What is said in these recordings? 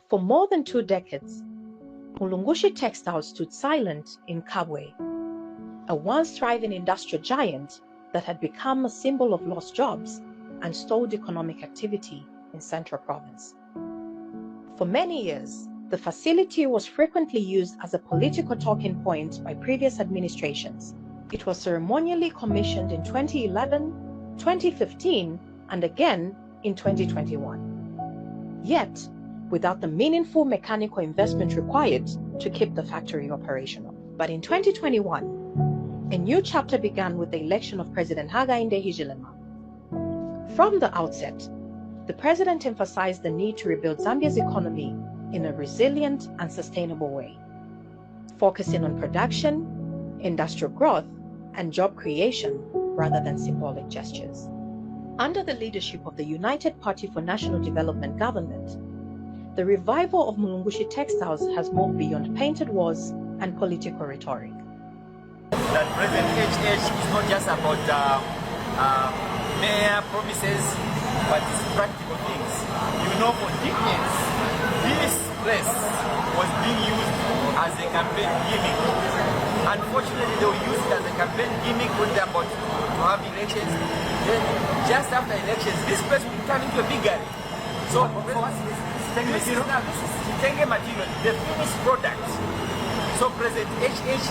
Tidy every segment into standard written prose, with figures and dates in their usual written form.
For more than 2 decades, Mulugunshi Textile stood silent in Kabwe, a once thriving industrial giant that had become a symbol of lost jobs and stalled economic activity in Central Province. For many years, the facility was frequently used as a political talking point by previous administrations. It was ceremonially commissioned in 2011, 2015, and again in 2021. Yet, without the meaningful mechanical investment required to keep the factory operational. But in 2021, a new chapter began with the election of President Hakainde Hichilema. From the outset, the president emphasized the need to rebuild Zambia's economy in a resilient and sustainable way, focusing on production, industrial growth, and job creation rather than symbolic gestures. Under the leadership of the United Party for National Development government, the revival of Mulugunshi Textiles has moved beyond painted walls and political rhetoric. That President HH is not just about mere promises, but it's practical things. You know, for decades, this place was being used as a campaign gimmick. Unfortunately, they will use it as a campaign gimmick when they're about to have elections. Then, just after elections, this place will turn into a big gallery. So, this is Tenge material, the finished product. So President HH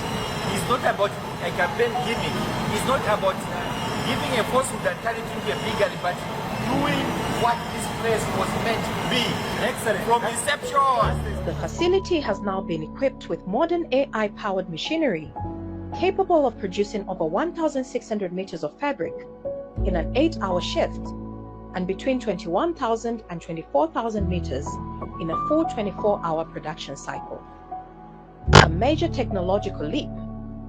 is not about a campaign gimmick. It's not about giving a falsehood and turning it into a big gallery, but doing what this place was meant to be. Excellent. From inception. The facility has now been equipped with modern AI-powered machinery capable of producing over 1,600 meters of fabric in an 8-hour shift and between 21,000 and 24,000 meters in a full 24-hour production cycle. A major technological leap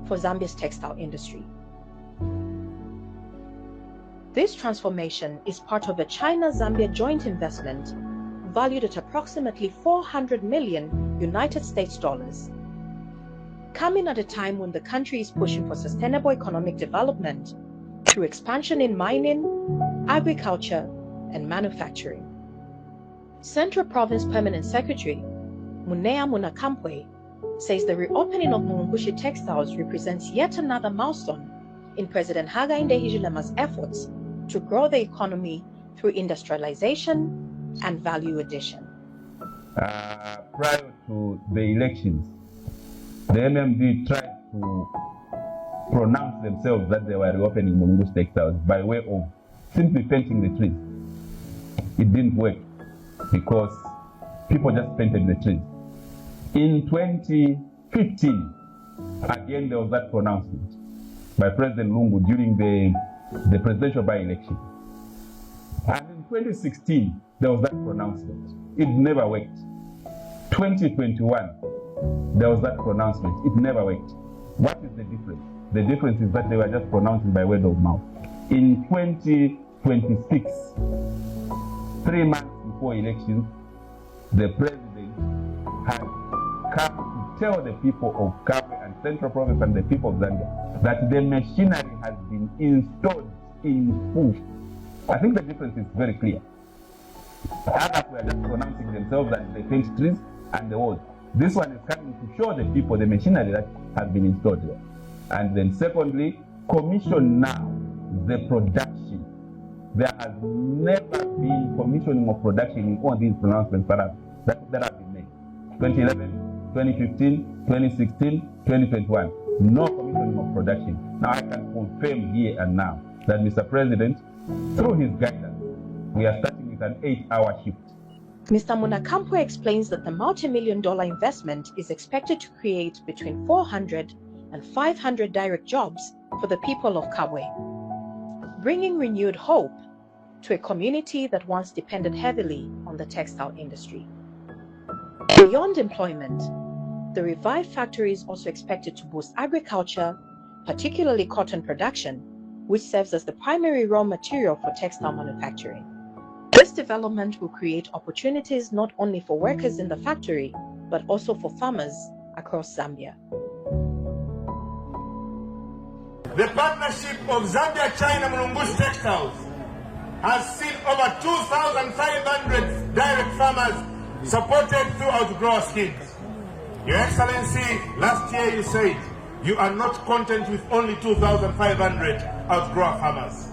for Zambia's textile industry. This transformation is part of a China-Zambia joint investment valued at approximately 400 million United States dollars, coming at a time when the country is pushing for sustainable economic development through expansion in mining, agriculture, and manufacturing. Central Province Permanent Secretary Munea Munakampwe says the reopening of Mulugunshi Textiles represents yet another milestone in President Hakainde Hichilema's efforts to grow the economy through industrialization and value addition. Prior to the elections, the MMD tried to pronounce themselves that they were reopening Mulugunshi Textiles by way of simply painting the trees. It didn't work because people just painted the trees. In 2015, again there was that pronouncement by President Lungu during the presidential by-election. And in 2016, there was that pronouncement. It never worked. 2021, there was that pronouncement. It never worked. What is the difference? The difference is that they were just pronouncing by word of mouth. In 2026, 3 months before elections, the president had come to tell the people of Kabwe and Central Province and the people of Zambia that the machinery has been installed in full. I think the difference is very clear. Others were just pronouncing themselves that they paint trees and the walls. This one is coming to show the people the machinery that has been installed there. And then secondly, commission now the production. There has never been commissioning of production in all these pronouncements that have been made. 2011, 2015, 2016, 2021. No commissioning of production. Now I can confirm here and now that Mr. President, through his guidance, we are starting with an 8-hour shift. Mr. Munakampwe explains that the multi-million-dollar investment is expected to create between 400 and 500 direct jobs for the people of Kabwe, bringing renewed hope to a community that once depended heavily on the textile industry. Beyond employment, the revived factory is also expected to boost agriculture, particularly cotton production, which serves as the primary raw material for textile manufacturing. This development will create opportunities not only for workers in the factory, but also for farmers across Zambia. The partnership of Zambia-China Mulugunshi Textiles has seen over 2,500 direct farmers supported through outgrower schemes. Your Excellency, last year you said you are not content with only 2,500 outgrower farmers.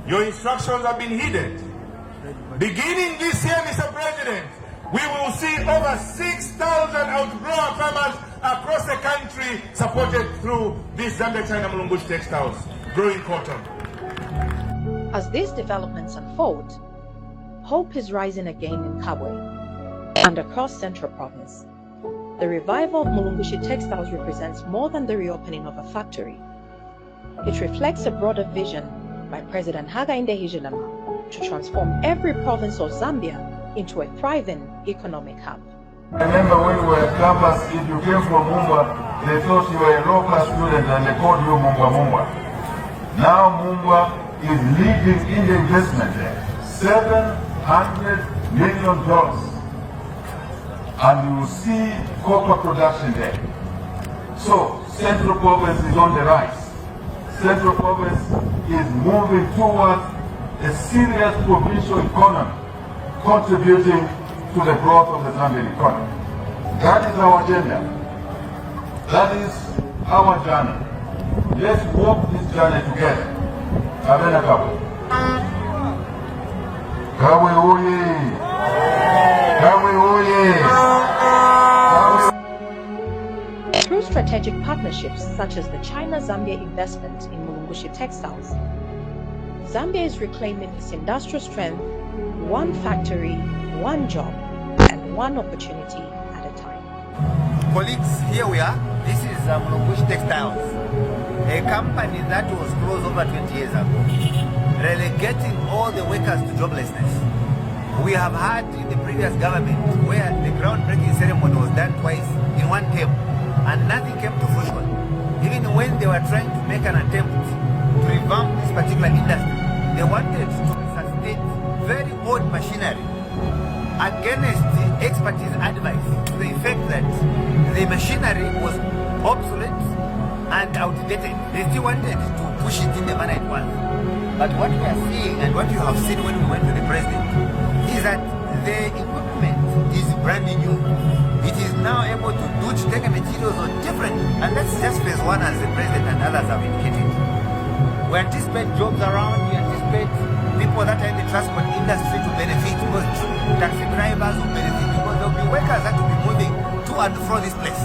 Your instructions have been heeded. Beginning this year, Mr. President, we will see over 6,000 outgrower farmers across the country supported through these Zambia-China Mulugunshi Textiles, growing cotton. As these developments unfold, hope is rising again in Kabwe and across Central Province. The revival of Mulugunshi Textiles represents more than the reopening of a factory. It reflects a broader vision by President Hakainde Hichilema to transform every province of Zambia into a thriving economic hub. I remember when we were campus, if you came from Mumba, they thought you were a local student and they called you Mumba. Now Mumba is leading in the investment there. $700 million. And you will see copper production there. So Central Province is on the rise. Central Province is moving towards a serious provincial economy, contributing to the growth of the Zambian economy. That is our agenda. That is our journey. Let's walk this journey together. Abena Kabwe. Kabwe oye! Kabwe oye! Through strategic partnerships such as the China-Zambia investment in Mulugunshi Textiles, Zambia is reclaiming its industrial strength, one factory, one job, and one opportunity at a time. Colleagues, here we are. This is Mulugunshi Textiles, a company that was closed over 20 years ago, relegating all the workers to joblessness. We have had in the previous government where the groundbreaking ceremony was done twice in one term, and nothing came to fruition. Even when they were trying to make an attempt to revamp this particular industry, they wanted to sustain very old machinery against the expertise advice to the effect that the machinery was obsolete and outdated. They still wanted to push it in the manner it was. But what we are seeing and what you have seen when we went to the president is that the equipment is brand new. It is now able to do to take materials on different, and that's just phase one as the president and others have indicated. We anticipate jobs around, we anticipate people that are in the transport industry to benefit, because taxi drivers will benefit, because there will be workers that will be moving to and from this place.